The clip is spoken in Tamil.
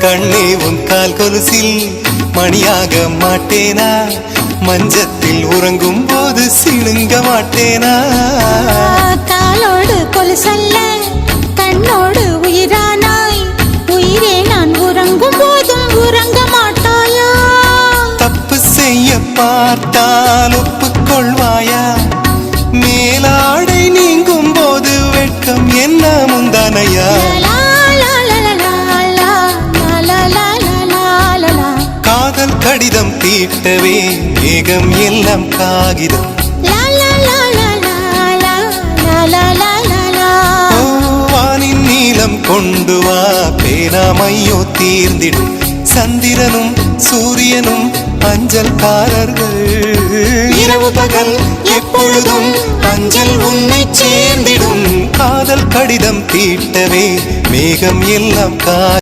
கண்ணே உன் கால் கொலுசில் மணியாக மாட்டேனா, மஞ்சத்தில் உறங்கும் போது சிணுங்க மாட்டேனா. காலோடு கொலுசல்ல கண்ணோடு உயிரானாய், உயிரே நான் உறங்கும் போதும் உறங்க மாட்டாயா. தப்பு செய்ய பார்த்தால் ஒப்புக்கொள்வாயா, மேலாடை நீங்கும் போது வெட்கம் என்ன முந்தானையா. காதல் கடிதம் தீட்டவே மேகம் எல்லாம் காகிதம், வானின் நீளம் கொண்டு வா பேனாமையோ தீர்ந்திடும். சந்திரனும் சூரியனும் அஞ்சல்காரர்கள், இரவு பகல் எப்பொழுதும் அஞ்சல் உன்னை சேர்ந்திடும். காதல் கடிதம் தீட்டவே மேகம் எல்லாம்